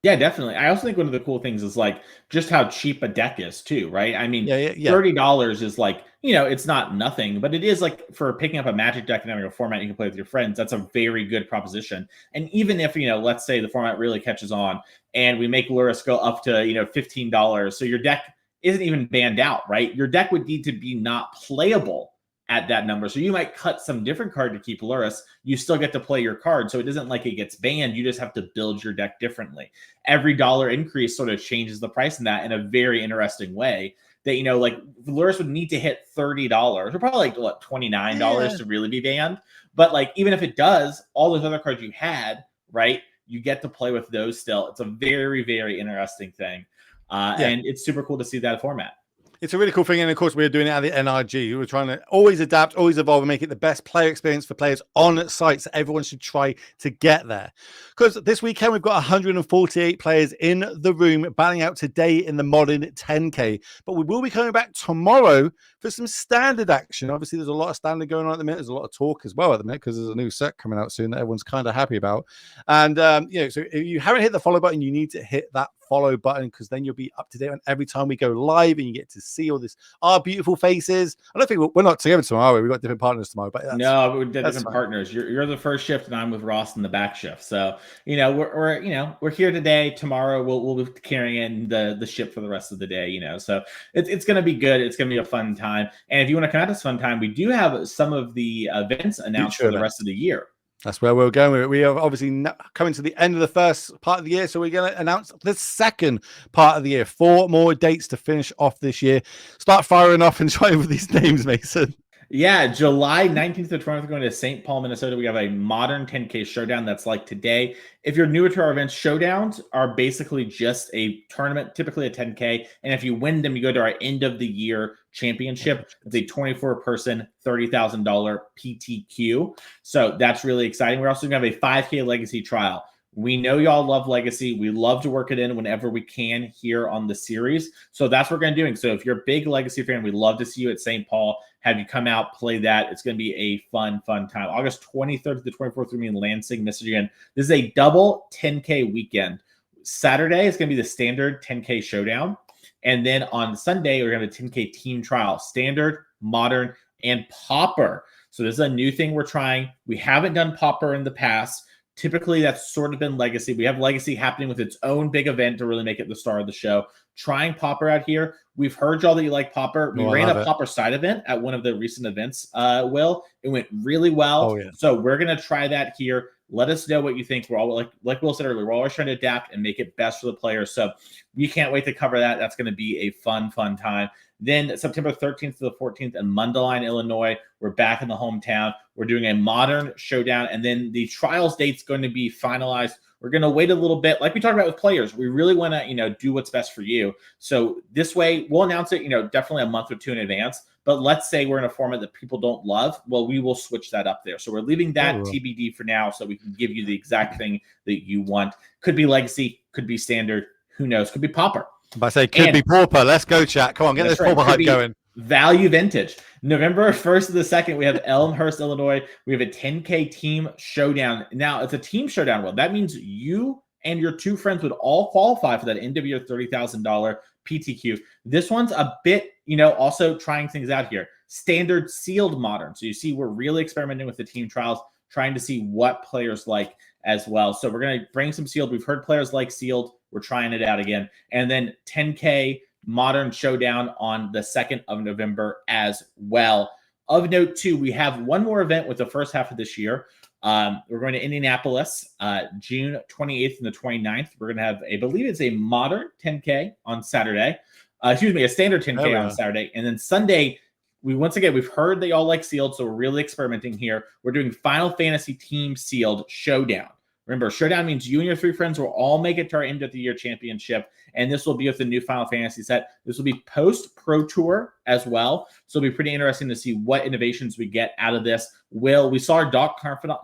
Yeah, definitely. I also think one of the cool things is like just how cheap a deck is too, right? I mean, yeah. $30 is like, it's not nothing, but it is like for picking up a Magic deck and having a format you can play with your friends, that's a very good proposition. And even if, let's say the format really catches on and we make Luris go up to, $15, so your deck isn't even banned out, right? Your deck would need to be not playable at that number. So you might cut some different card to keep Luris. You still get to play your card. So it isn't like it gets banned. You just have to build your deck differently. Every dollar increase sort of changes the price in that in a very interesting way that, like Luris would need to hit $30 or probably like what, $29 to really be banned. But like, even if it does, all those other cards you had, right, you get to play with those still. It's a very, very interesting thing. And it's super cool to see that format. It's a really cool thing. And of course, we're doing it at the NRG. We're trying to always adapt, always evolve, and make it the best player experience for players on site. So everyone should try to get there. Because this weekend, we've got 148 players in the room battling out today in the modern 10K. But we will be coming back tomorrow for some standard action. Obviously, there's a lot of standard going on at the minute. There's a lot of talk as well at the minute because there's a new set coming out soon that everyone's kind of happy about. And, so if you haven't hit the follow button, you need to hit that follow button because then you'll be up to date on every time we go live and you get to see all this, our beautiful faces. I don't think we're not together tomorrow. We've got different partners tomorrow, but no, we're different partners. You're the first shift and I'm with Ross in the back shift. So, we're here today. Tomorrow we'll be carrying in the ship for the rest of the day, so it's going to be good. It's going to be a fun time. And if you want to come out this fun time, we do have some of the events announced for the rest of the year. That's where we're going. We are obviously coming to the end of the first part of the year, so we're going to announce the second part of the year. 4 more dates to finish off this year. Start firing off and trying with these names, Mason. Yeah, July 19th to 20th, we're going to St. Paul, Minnesota. We have a modern 10K showdown that's like today. If you're newer to our events, showdowns are basically just a tournament, typically a 10K. And if you win them, you go to our end of the year championship. It's a 24-person, $30,000 PTQ. So that's really exciting. We're also going to have a 5K legacy trial. We know y'all love Legacy. We love to work it in whenever we can here on the series. So that's what we're going to be doing. So if you're a big Legacy fan, we'd love to see you at St. Paul. Have you come out, play that. It's going to be a fun time. August 23rd to the 24th, we're in Lansing, Michigan. This is a double 10K weekend. Saturday is going to be the standard 10K showdown. And then on Sunday, we're going to have a 10K team trial. Standard, modern, and Pauper. So this is a new thing we're trying. We haven't done Pauper in the past. Typically, that's sort of been Legacy. We have Legacy happening with its own big event to really make it the star of the show. Trying Pauper out here. We've heard y'all that you like Pauper. We ran a Pauper side event at one of the recent events, Will. It went really well. Oh, yeah. So we're going to try that here. Let us know what you think. We're all like Will said earlier, we're always trying to adapt and make it best for the players. So we can't wait to cover that. That's going to be a fun time. Then September 13th to the 14th in Mundelein, Illinois, we're back in the hometown. We're doing a modern showdown. And then the trials date's going to be finalized. We're going to wait a little bit. Like we talked about with players, we really want to, do what's best for you. So this way we'll announce it, definitely a month or two in advance. But let's say we're in a format that people don't love. Well, we will switch that up there. So we're leaving that TBD for now so we can give you the exact thing that you want. Could be Legacy, could be Standard. Who knows? Could be Pauper. I say could be Pauper. Let's go, chat. Come on, get this Pauper hype going. Value Vintage. November 1st to the 2nd, we have Elmhurst, Illinois. We have a 10K team showdown. Now, it's a team showdown. Well, that means you and your 2 friends would all qualify for that end of year $30,000 PTQ. This one's a bit, also trying things out here. Standard sealed modern. So you see, we're really experimenting with the team trials, trying to see what players like as well. So we're going to bring some sealed. We've heard players like sealed. We're trying it out again. And then 10K modern showdown on the 2nd of November as well. Of note, too, we have one more event with the first half of this year. We're going to Indianapolis, June 28th and the 29th. We're going to have, I believe it's a modern 10K on Saturday. A standard 10K on Saturday. And then Sunday, we've heard they all like sealed, so we're really experimenting here. We're doing Final Fantasy Team Sealed Showdown. Remember, Showdown means you and your 3 friends will all make it to our end of the year championship, and this will be with the new Final Fantasy set. This will be post Pro Tour as well, so it'll be pretty interesting to see what innovations we get out of this. We saw our Dark Confidant,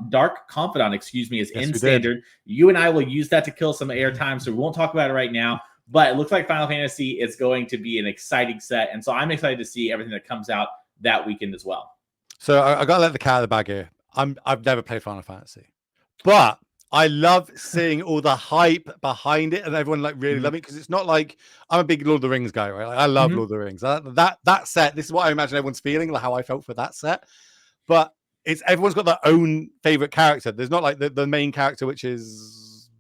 is in standard. You and I will use that to kill some airtime, so we won't talk about it right now. But it looks like Final Fantasy is going to be an exciting set, and so I'm excited to see everything that comes out that weekend as well. So I got to let the cat out of the bag here. I've never played Final Fantasy, but I love seeing all the hype behind it and everyone really love it, because it's not like I'm a big Lord of the Rings guy, right? Like, I love Lord of the Rings. That set, this is what I imagine everyone's feeling, like how I felt for that set. But everyone's got their own favorite character. There's not like the main character, which is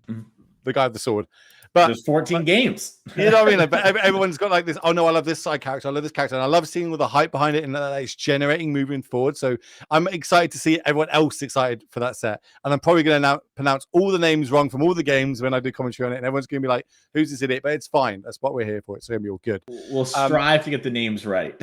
the guy with the sword. But there's 14 games. You know what I mean? But everyone's got like this, oh no, I love this side character, I love this character. And I love seeing all the hype behind it and that it's generating moving forward. So I'm excited to see everyone else excited for that set. And I'm probably going to pronounce all the names wrong from all the games when I do commentary on it. And everyone's going to be like, who's this idiot? But it's fine. That's what we're here for. It's going to be all good. We'll strive to get the names right.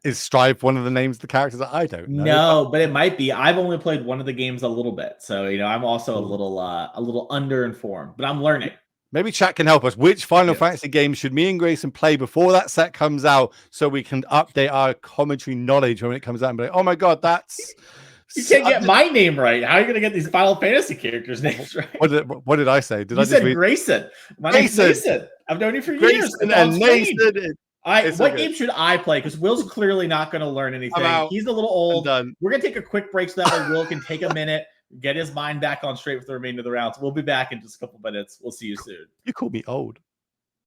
Is Strive one of the names of the characters that I don't know? No, but it might be. I've only played one of the games a little bit. So, I'm also a little underinformed, but I'm learning. Maybe chat can help us. Which Final Fantasy game should me and Grayson play before that set comes out, so we can update our commentary knowledge when it comes out and be like, oh my god, that's... You can't get my name right. How are you going to get these Final Fantasy characters' names right? What did I say? You said Grayson. My name's Grayson. I've known you for years. What game should I play? Because Will's clearly not going to learn anything. He's a little old. We're going to take a quick break so that way Will can take a minute, get his mind back on straight for the remainder of the rounds. We'll be back in just a couple minutes. We'll see you soon. You call me old.